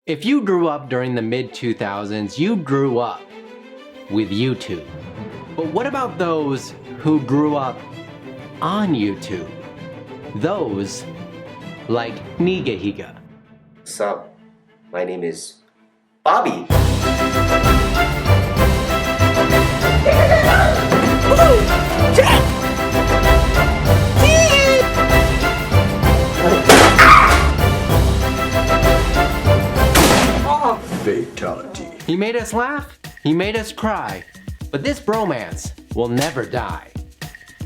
If you grew up during the mid-2000s, you grew up with YouTube. But what about those who grew up on YouTube? Those like NigaHiga. What's up? My name is Bobby. Fatality. He made us laugh, he made us cry, but this bromance will never die.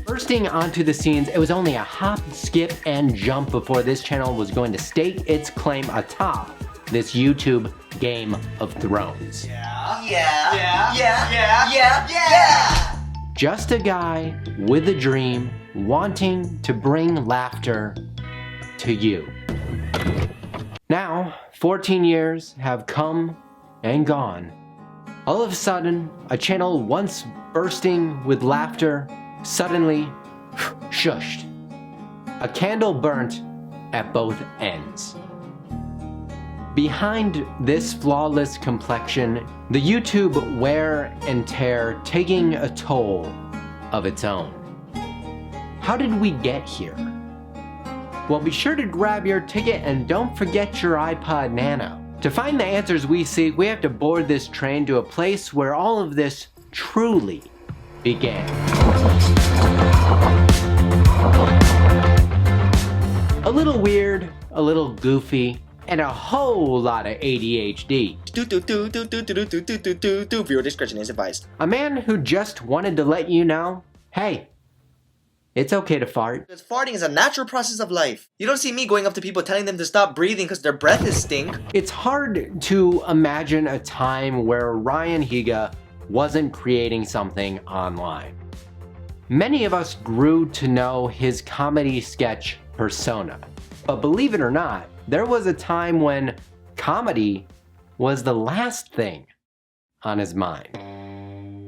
Bursting onto the scenes, it was only a hop, skip, and jump before this channel was going to stake its claim atop this YouTube Game of Thrones. Yeah. Just a guy with a dream, wanting to bring laughter to you. Now, 14 years have come and gone. All of a sudden, a channel once bursting with laughter suddenly shushed. A candle burnt at both ends. Behind this flawless complexion, the YouTube wear and tear taking a toll of its own. How did we get here? Well, be sure to grab your ticket and don't forget your iPod Nano. To find the answers we seek, we have to board this train to a place where all of this truly began. A little weird, a little goofy, and a whole lot of ADHD. Viewer discretion is advised. A man who just wanted to let you know, hey, it's okay to fart. Because farting is a natural process of life. You don't see me going up to people telling them to stop breathing because their breath is stink. It's hard to imagine a time where Ryan Higa wasn't creating something online. Many of us grew to know his comedy sketch persona. But believe it or not, there was a time when comedy was the last thing on his mind.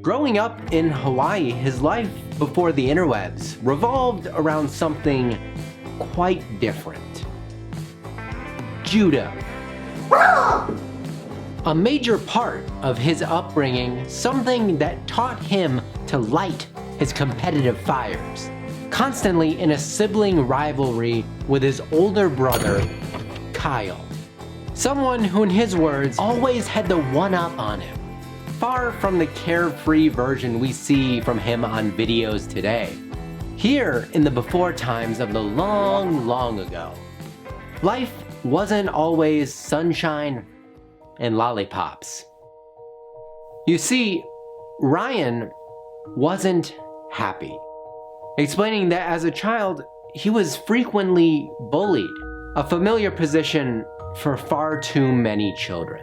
Growing up in Hawaii, his life before the interwebs revolved around something quite different. Judo. A major part of his upbringing, something that taught him to light his competitive fires. Constantly in a sibling rivalry with his older brother, Kyle. Someone who, in his words, always had the one-up on him. Far from the carefree version we see from him on videos today. Here in the before times of the long ago, life wasn't always sunshine and lollipops. You see, Ryan wasn't happy, explaining that as a child, he was frequently bullied, a familiar position for far too many children.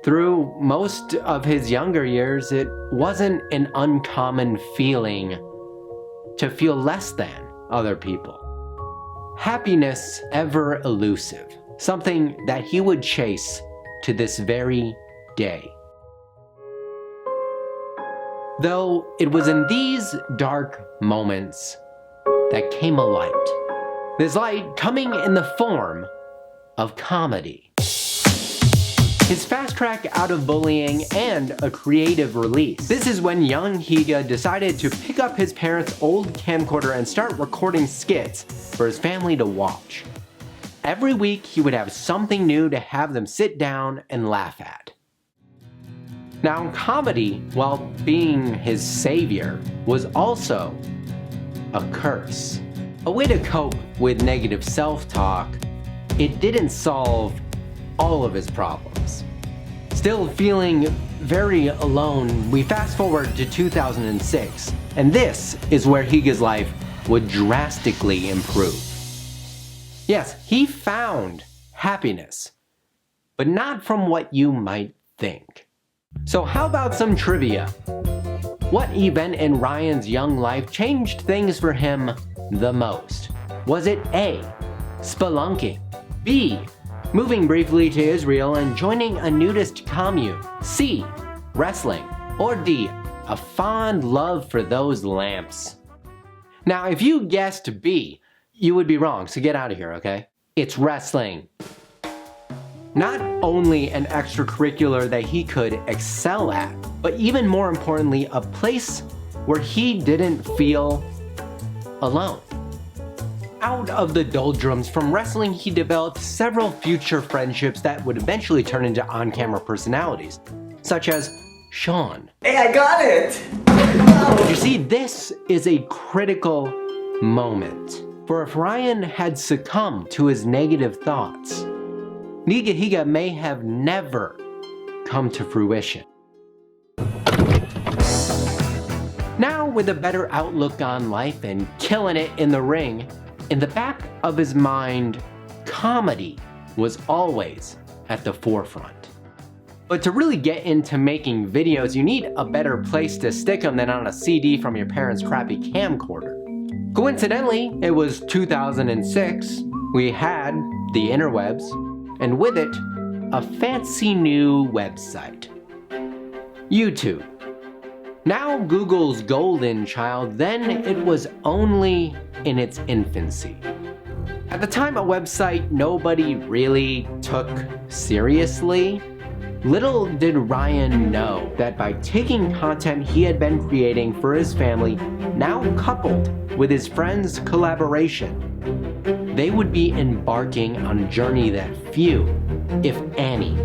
Through most of his younger years, it wasn't an uncommon feeling to feel less than other people. Happiness ever elusive, something that he would chase to this very day. Though it was in these dark moments that came a light. This light coming in the form of comedy. His fast track out of bullying and a creative release. This is when young Higa decided to pick up his parents' old camcorder and start recording skits for his family to watch. Every week he would have something new to have them sit down and laugh at. Now comedy, while being his savior, was also a curse. A way to cope with negative self-talk, it didn't solve all of his problems. Still feeling very alone, we fast forward to 2006, and this is where Higa's life would drastically improve. Yes, he found happiness, but not from what you might think. So how about some trivia? What event in Ryan's young life changed things for him the most? Was it A, spelunking, B, moving briefly to Israel and joining a nudist commune, C, wrestling, or D, a fond love for those lamps? Now, if you guessed B, you would be wrong, so get out of here, okay? It's wrestling. Not only an extracurricular that he could excel at, but even more importantly, a place where he didn't feel alone. Out of the doldrums from wrestling, he developed several future friendships that would eventually turn into on-camera personalities, such as Sean. Hey, I got it! You see, this is a critical moment. For if Ryan had succumbed to his negative thoughts, NigaHiga may have never come to fruition. Now, with a better outlook on life and killing it in the ring, in the back of his mind, comedy was always at the forefront. But to really get into making videos, you need a better place to stick them than on a CD from your parents' crappy camcorder. Coincidentally, it was 2006, we had the interwebs, and with it, a fancy new website. YouTube. Now Google's golden child, then it was only in its infancy. At the time, a website nobody really took seriously. Little did Ryan know that by taking content he had been creating for his family, now coupled with his friends' collaboration, they would be embarking on a journey that few, if any,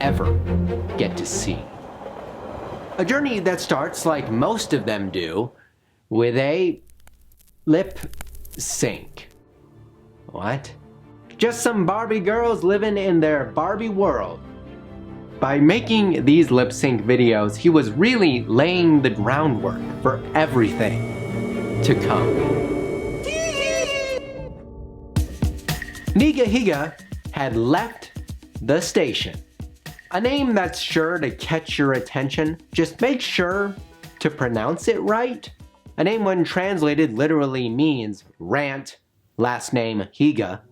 ever get to see. A journey that starts, like most of them do, with a lip sync. What? Just some Barbie girls living in their Barbie world. By making these lip sync videos, he was really laying the groundwork for everything to come. NigaHiga had left the station. A name that's sure to catch your attention, just make sure to pronounce it right. A name when translated literally means rant, last name Higa.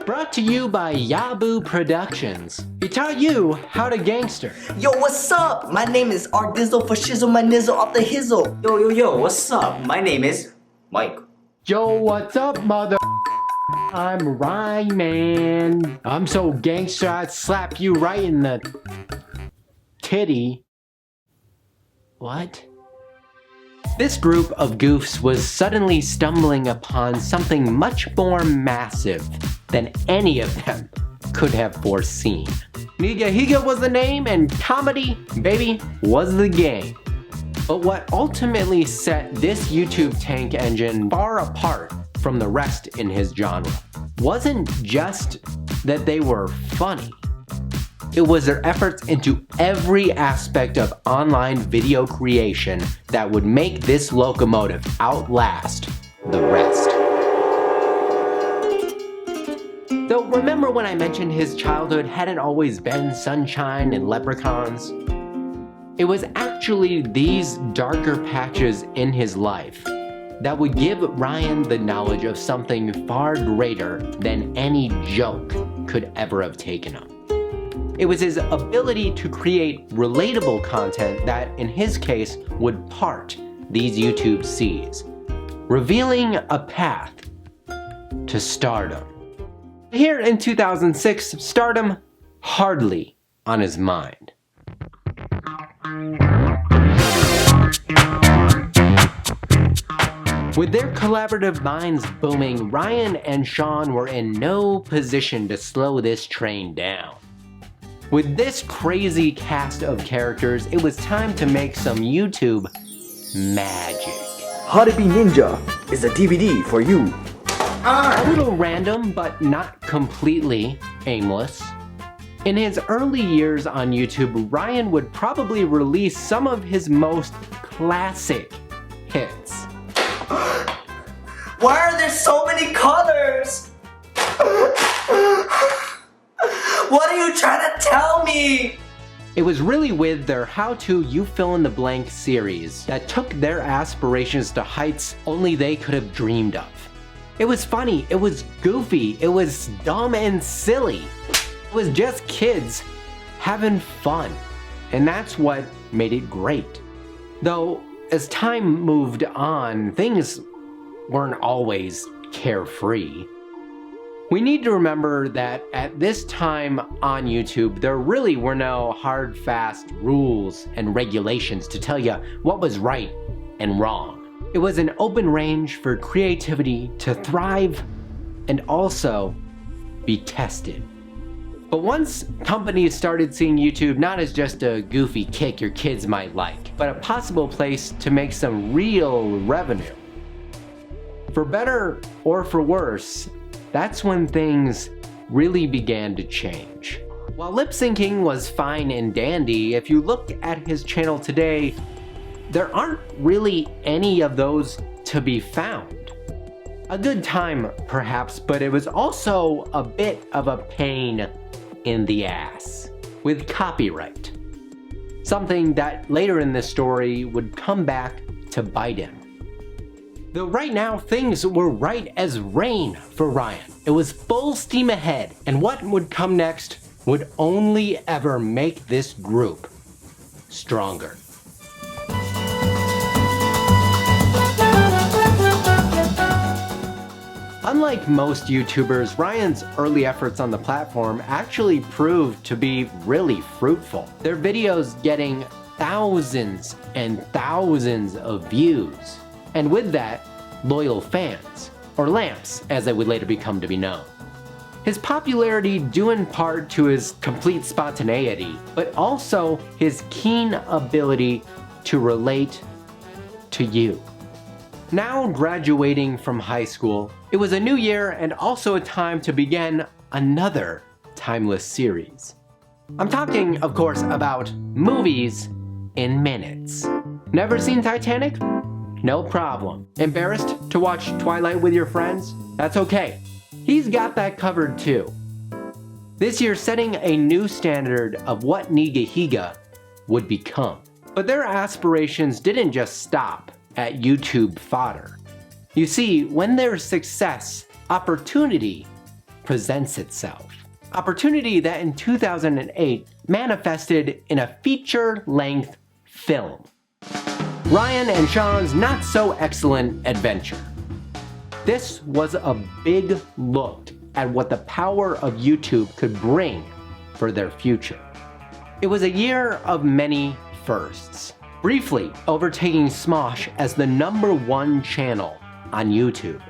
Brought to you by Yabu Productions. He taught you how to gangster. Yo, what's up? My name is Ardizzle for shizzle my nizzle off the hizzle. Yo, what's up? My name is Mike. Yo, what's up, mother? I'm Ryan. I'm so gangster I'd slap you right in the titty. What? This group of goofs was suddenly stumbling upon something much more massive than any of them could have foreseen. NigaHiga was the name and comedy, baby, was the game. But what ultimately set this YouTube tank engine far apart from the rest in his genre wasn't just that they were funny. It was their efforts into every aspect of online video creation that would make this locomotive outlast the rest. Though remember when I mentioned his childhood hadn't always been sunshine and leprechauns? It was actually these darker patches in his life that would give Ryan the knowledge of something far greater than any joke could ever have taken him. It was his ability to create relatable content that, in his case, would part these YouTube seas, revealing a path to stardom. Here in 2006, stardom hardly on his mind. With their collaborative minds booming, Ryan and Sean were in no position to slow this train down. With this crazy cast of characters, it was time to make some YouTube magic. How to Be Ninja is a DVD for you. A little random, but not completely aimless. In his early years on YouTube, Ryan would probably release some of his most classic hits. Why are there so many colors? What are you trying to tell me? It was really with their How To You Fill in the Blank series that took their aspirations to heights only they could have dreamed of. It was funny, it was goofy, it was dumb and silly. It was just kids having fun, and that's what made it great. Though, as time moved on, things weren't always carefree. We need to remember that at this time on YouTube, there really were no hard, fast rules and regulations to tell you what was right and wrong. It was an open range for creativity to thrive and also be tested. But once companies started seeing YouTube not as just a goofy kick your kids might like, but a possible place to make some real revenue, for better or for worse, that's when things really began to change. While lip syncing was fine and dandy, if you look at his channel today, there aren't really any of those to be found. A good time, perhaps, but it was also a bit of a pain in the ass with copyright. Something that later in this story would come back to bite him. Though right now things were right as rain for Ryan. It was full steam ahead, and what would come next would only ever make this group stronger. Unlike most YouTubers, Ryan's early efforts on the platform actually proved to be really fruitful. Their videos getting thousands and thousands of views. And with that, loyal fans, or lamps as they would later become to be known. His popularity due in part to his complete spontaneity, but also his keen ability to relate to you. Now graduating from high school, it was a new year and also a time to begin another timeless series. I'm talking, of course, about movies in minutes. Never seen Titanic? No problem. Embarrassed to watch Twilight with your friends? That's okay. He's got that covered too. This year setting a new standard of what NigaHiga would become. But their aspirations didn't just stop at YouTube fodder. You see, when there's success, opportunity presents itself. Opportunity that in 2008 manifested in a feature-length film. Ryan and Sean's not so excellent adventure. This was a big look at what the power of YouTube could bring for their future. It was a year of many firsts, briefly overtaking Smosh as the #1 channel on YouTube,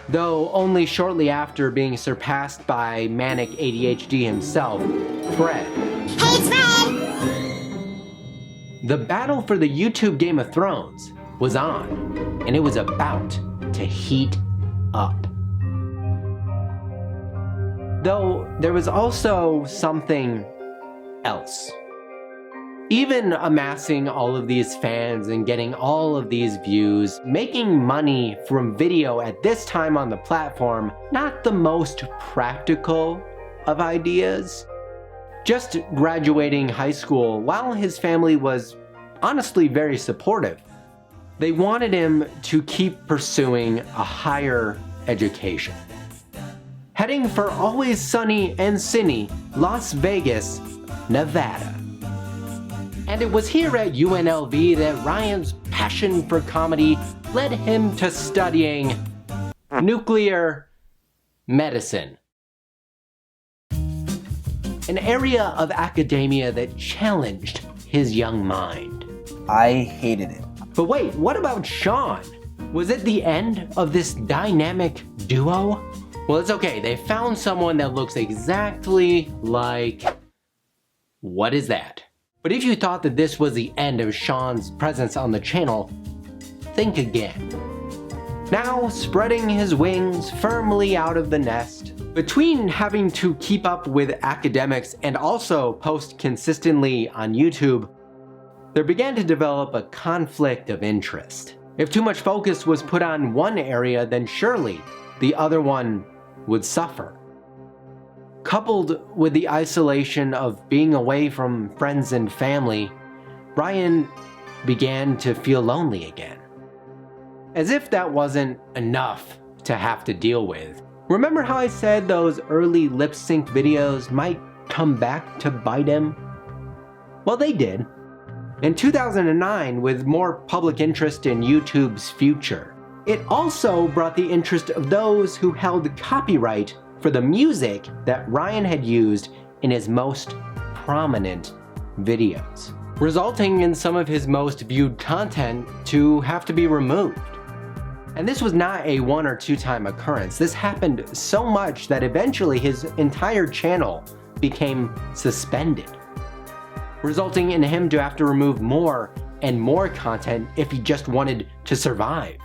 though only shortly after being surpassed by manic ADHD himself, Fred. Hey, Fred! The battle for the YouTube Game of Thrones was on, and it was about to heat up. Though there was also something else. Even amassing all of these fans and getting all of these views, making money from video at this time on the platform, not the most practical of ideas. Just graduating high school, while his family was honestly very supportive, they wanted him to keep pursuing a higher education. Heading for always sunny and Cinny, Las Vegas, Nevada. And it was here at UNLV that Ryan's passion for comedy led him to studying nuclear medicine. An area of academia that challenged his young mind. I hated it. But wait, what about Sean? Was it the end of this dynamic duo? Well, it's okay, they found someone that looks exactly like... What is that? But if you thought that this was the end of Sean's presence on the channel, think again. Now spreading his wings firmly out of the nest, between having to keep up with academics and also post consistently on YouTube, there began to develop a conflict of interest. If too much focus was put on one area, then surely the other one would suffer. Coupled with the isolation of being away from friends and family, Ryan began to feel lonely again. As if that wasn't enough to have to deal with. Remember how I said those early lip sync videos might come back to bite him? Well, they did. In 2009, with more public interest in YouTube's future, It also brought the interest of those who held copyright for the music that Ryan had used in his most prominent videos, resulting in some of his most viewed content to have to be removed. And this was not a 1 or 2 time occurrence. This happened so much that eventually his entire channel became suspended, resulting in him to have to remove more and more content if he just wanted to survive.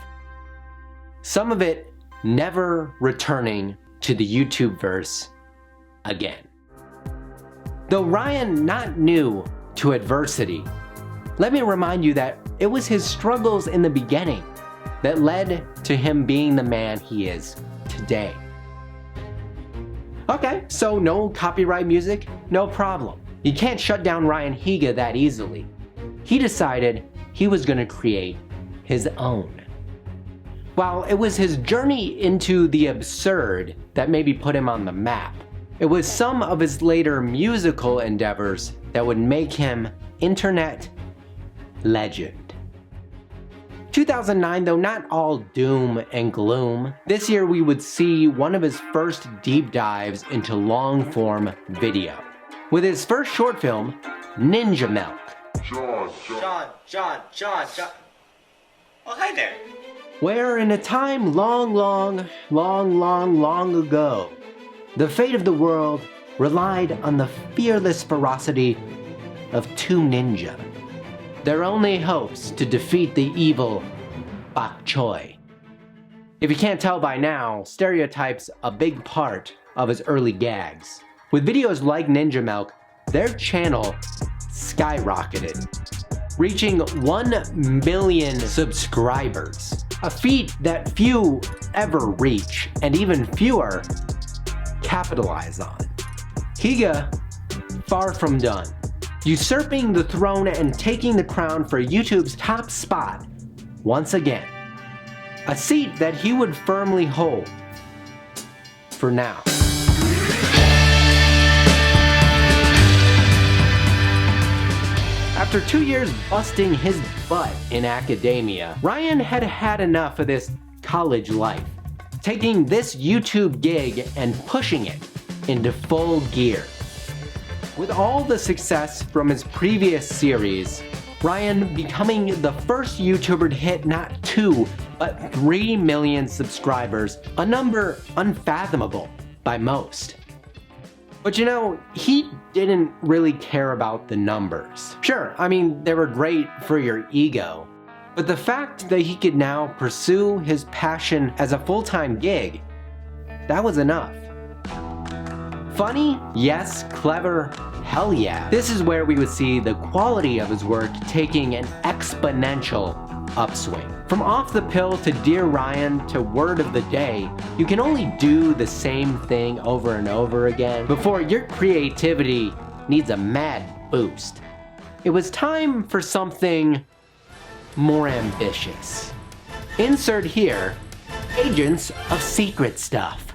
Some of it never returning to the YouTube-verse again. Though Ryan not new to adversity, let me remind you that it was his struggles in the beginning that led to him being the man he is today. Okay, so no copyright music, no problem. You can't shut down Ryan Higa that easily. He decided he was going to create his own. While it was his journey into the absurd that maybe put him on the map, it was some of his later musical endeavors that would make him internet legend. 2009, though not all doom and gloom, this year we would see one of his first deep dives into long-form video, with his first short film, Ninja Milk. John. Oh, hi there. Where in a time long ago, the fate of the world relied on the fearless ferocity of 2 ninja, their only hopes to defeat the evil Bok Choy. If you can't tell by now, stereotypes a big part of his early gags. With videos like Ninja Milk, their channel skyrocketed, reaching 1 million subscribers, a feat that few ever reach, and even fewer capitalize on. Higa, far from done, usurping the throne and taking the crown for YouTube's top spot once again, a seat that he would firmly hold for now. After 2 years busting his butt in academia, Ryan had had enough of this college life, taking this YouTube gig and pushing it into full gear. With all the success from his previous series, Ryan becoming the first YouTuber to hit not 2, but 3 million subscribers, a number unfathomable by most. But you know, he didn't really care about the numbers. Sure, I mean, they were great for your ego, but the fact that he could now pursue his passion as a full-time gig, that was enough. Funny? Yes. Clever? Hell yeah. This is where we would see the quality of his work taking an exponential upswing. From Off the Pill to Dear Ryan to Word of the Day, you can only do the same thing over and over again before your creativity needs a mad boost. It was time for something more ambitious. Insert here, Agents of Secret Stuff.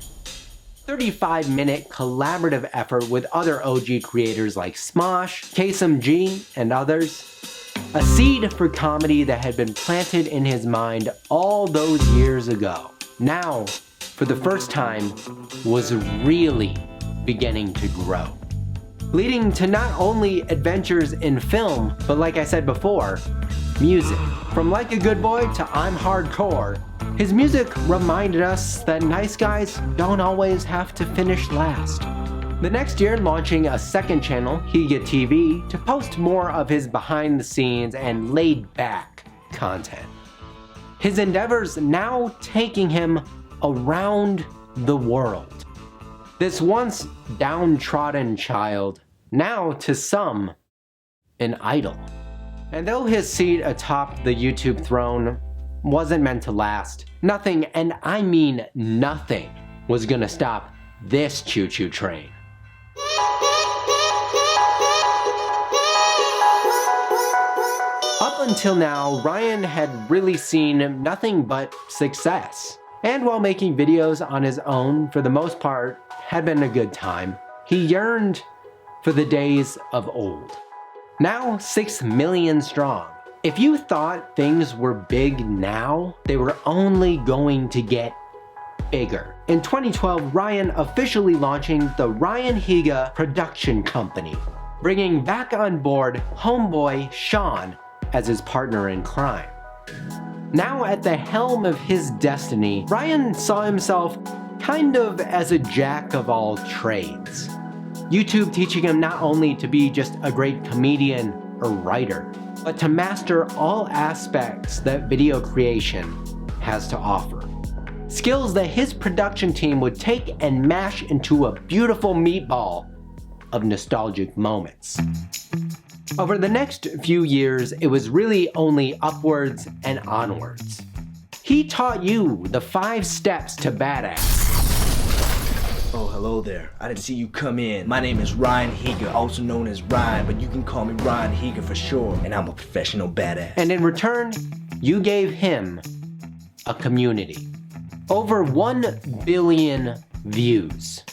35-minute collaborative effort with other OG creators like Smosh, KSMG, and others. A seed for comedy that had been planted in his mind all those years ago. Now, for the first time, was really beginning to grow. Leading to not only adventures in film, but like I said before, music. From Like a Good Boy to I'm Hardcore, his music reminded us that nice guys don't always have to finish last. The next year, launching a second channel, HigaTV, to post more of his behind-the-scenes and laid-back content. His endeavors now taking him around the world. This once downtrodden child, now to some, an idol. And though his seat atop the YouTube throne wasn't meant to last, nothing, and I mean nothing, was gonna stop this choo-choo train. Up until now, Ryan had really seen nothing but success. And while making videos on his own, for the most part, had been a good time, he yearned for the days of old. Now 6 million strong, If you thought things were big now, they were only going to get bigger. In 2012, Ryan officially launching the Ryan Higa production company, bringing back on board homeboy Sean as his partner in crime. Now at the helm of his destiny, Ryan saw himself kind of as a jack of all trades. YouTube teaching him not only to be just a great comedian or writer, but to master all aspects that video creation has to offer. Skills that his production team would take and mash into a beautiful meatball of nostalgic moments. Over the next few years, it was really only upwards and onwards. He taught you the 5 steps to badass. Oh, hello there. I didn't see you come in. My name is Ryan Higa, also known as Ryan, but you can call me Ryan Higa for sure, and I'm a professional badass. And in return, you gave him a community. Over 1 billion views.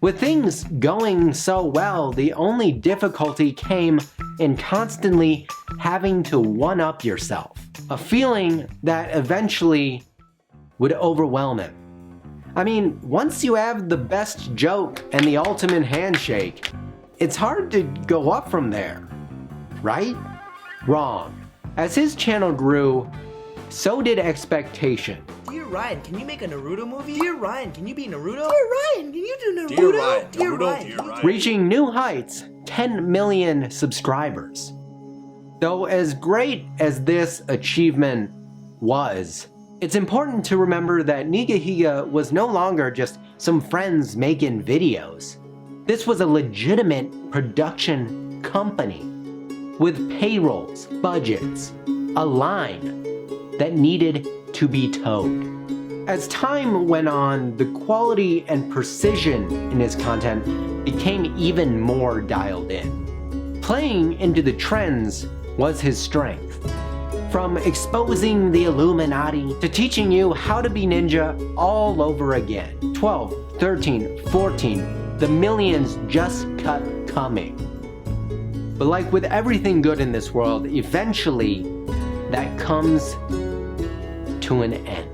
With things going so well, the only difficulty came in constantly having to one-up yourself. A feeling that eventually would overwhelm him. I mean, once you have the best joke and the ultimate handshake, it's hard to go up from there, right? Wrong. As his channel grew, so did expectation. Dear Ryan, can you make a Naruto movie? Dear Ryan, can you be Naruto? Dear Ryan, can you do Naruto? Dear Ryan, Dear Naruto, Ryan, dear can you Ryan. Reaching new heights, 10 million subscribers. Though as great as this achievement was, it's important to remember that NigaHiga was no longer just some friends making videos. This was a legitimate production company with payrolls, budgets, a line that needed to be towed. As time went on, the quality and precision in his content became even more dialed in. Playing into the trends was his strength. From exposing the Illuminati to teaching you how to be ninja all over again. 12, 13, 14, the millions just kept coming. But like with everything good in this world, eventually that comes to an end.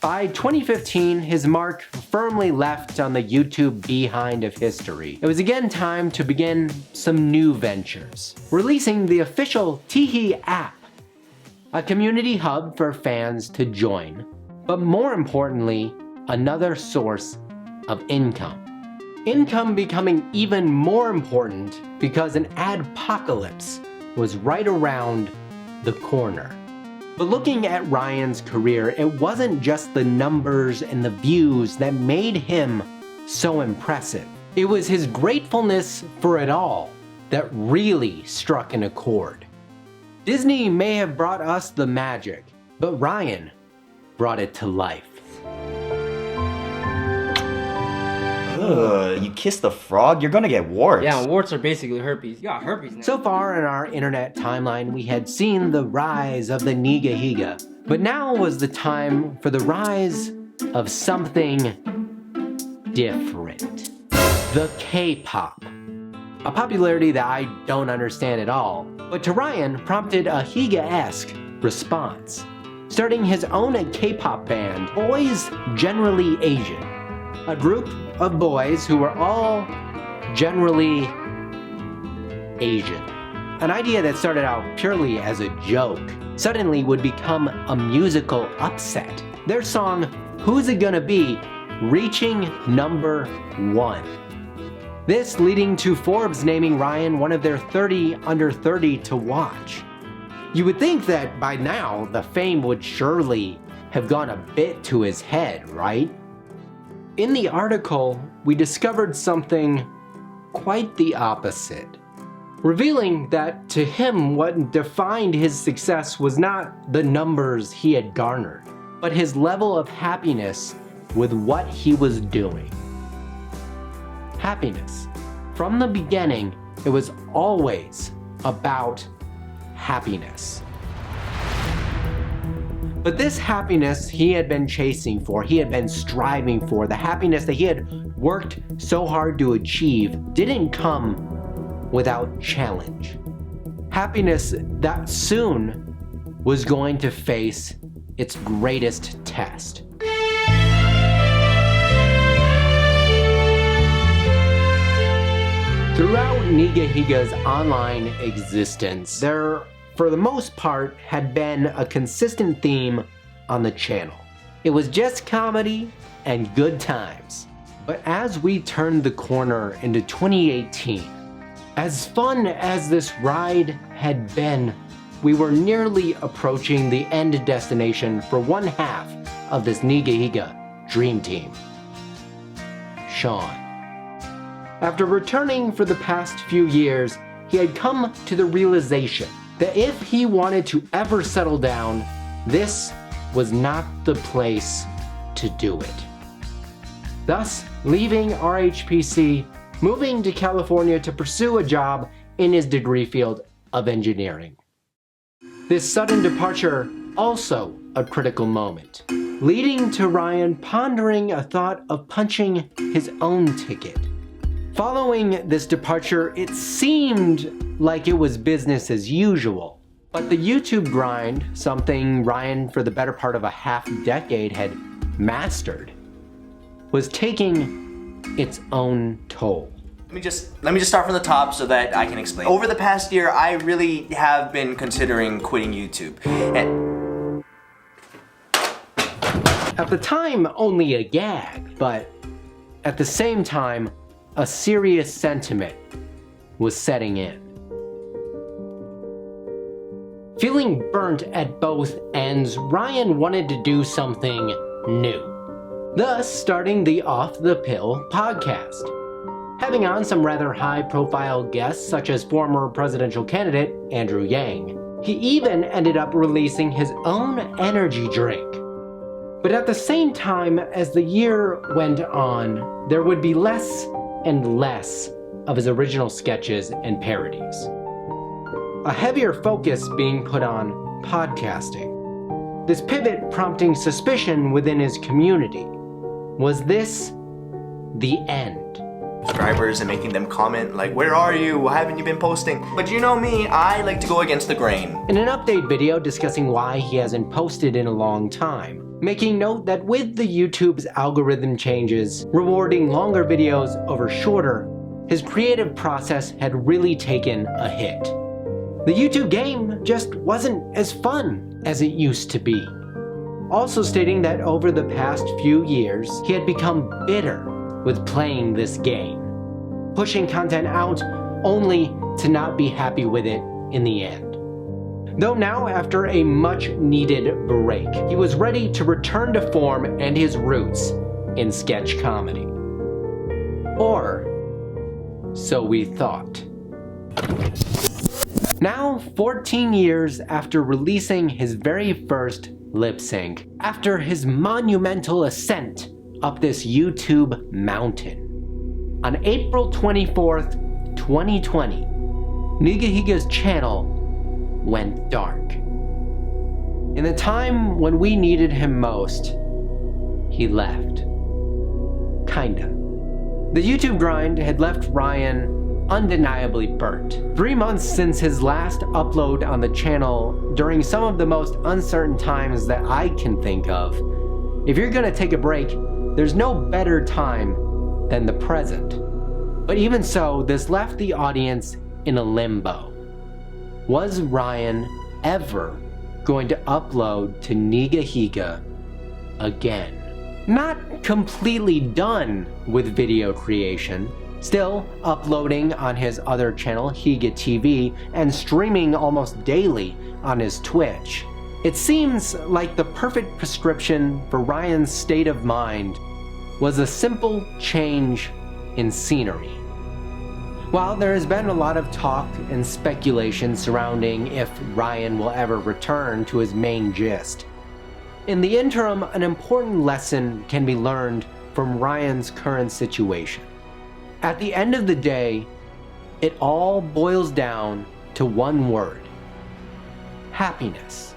By 2015, his mark firmly left on the YouTube behind of history. It was again time to begin some new ventures. Releasing the official Tihi app, a community hub for fans to join, but more importantly, another source of income. Income becoming even more important because an adpocalypse was right around the corner. But looking at Ryan's career, it wasn't just the numbers and the views that made him so impressive. It was his gratefulness for it all that really struck an accord. Disney may have brought us the magic, but Ryan brought it to life. Ugh, you kiss the frog, you're gonna get warts. Yeah, warts are basically herpes. You got herpes now. So far in our internet timeline, we had seen the rise of the NigaHiga, but now was the time for the rise of something different. The K-pop. A popularity that I don't understand at all, but to Ryan prompted a Higa-esque response, starting his own K-pop band, Boys Generally Asian. A group of boys who were all generally Asian. An idea that started out purely as a joke suddenly would become a musical upset. Their song, Who's It Gonna Be, reaching #1. This leading to Forbes naming Ryan one of their 30 under 30 to watch. You would think that by now the fame would surely have gone a bit to his head, right? In the article, we discovered something quite the opposite, revealing that to him what defined his success was not the numbers he had garnered, but his level of happiness with what he was doing. Happiness. From the beginning, it was always about happiness. But this happiness he had been chasing for, he had been striving for, the happiness that he had worked so hard to achieve, didn't come without challenge. Happiness that soon was going to face its greatest test. Throughout NigaHiga's online existence, there, for the most part, had been a consistent theme on the channel. It was just comedy and good times. But as we turned the corner into 2018, as fun as this ride had been, we were nearly approaching the end destination for one half of this NigaHiga dream team, Sean. After returning for the past few years, he had come to the realization that if he wanted to ever settle down, this was not the place to do it. Thus, leaving RHPC, moving to California to pursue a job in his degree field of engineering. This sudden departure also a critical moment, leading to Ryan pondering a thought of punching his own ticket. Following this departure, it seemed like it was business as usual. But the YouTube grind, something Ryan for the better part of a half-decade had mastered, was taking its own toll. Let me just start from the top so that I can explain. Over the past year, I really have been considering quitting YouTube. And at the time, only a gag, but at the same time, a serious sentiment was setting in. Feeling burnt at both ends, Ryan wanted to do something new, thus starting the Off the Pill podcast, having on some rather high-profile guests such as former presidential candidate Andrew Yang. He even ended up releasing his own energy drink. But at the same time, as the year went on, there would be less and less of his original sketches and parodies. A heavier focus being put on podcasting. This pivot prompting suspicion within his community. Was this the end? subscribers and making them comment like, where are you? Why haven't you been posting? But you know me, I like to go against the grain. In an update video discussing why he hasn't posted in a long time, making note that with the YouTube's algorithm changes, rewarding longer videos over shorter, his creative process had really taken a hit. The YouTube game just wasn't as fun as it used to be. Also stating that over the past few years, he had become bitter with playing this game, pushing content out only to not be happy with it in the end. Though now, after a much-needed break, he was ready to return to form and his roots in sketch comedy. Or so we thought. Now, 14 years after releasing his very first lip sync, after his monumental ascent up this YouTube mountain, on April 24th, 2020, NigaHiga's channel went dark. In the time when we needed him most, he left. Kinda. The YouTube grind had left Ryan undeniably burnt. 3 months since his last upload on the channel, during some of the most uncertain times that I can think of. If you're gonna take a break, there's no better time than the present. But even so, this left the audience in a limbo. Was Ryan ever going to upload to NigaHiga again? Not completely done with video creation, still uploading on his other channel, HigaTV, and streaming almost daily on his Twitch. It seems like the perfect prescription for Ryan's state of mind was a simple change in scenery. While there has been a lot of talk and speculation surrounding if Ryan will ever return to his main gist, in the interim, an important lesson can be learned from Ryan's current situation. At the end of the day, it all boils down to one word: happiness.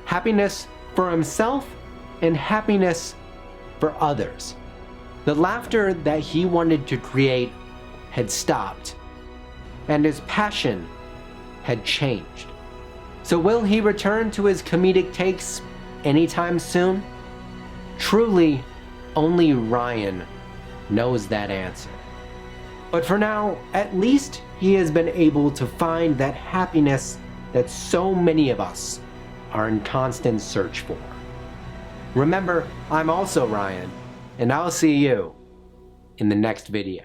Happiness for himself and happiness for others. The laughter that he wanted to create had stopped, and his passion had changed. So will he return to his comedic takes anytime soon? Truly, only Ryan knows that answer. But for now, at least he has been able to find that happiness that so many of us are in constant search for. Remember, I'm also Ryan, and I'll see you in the next video.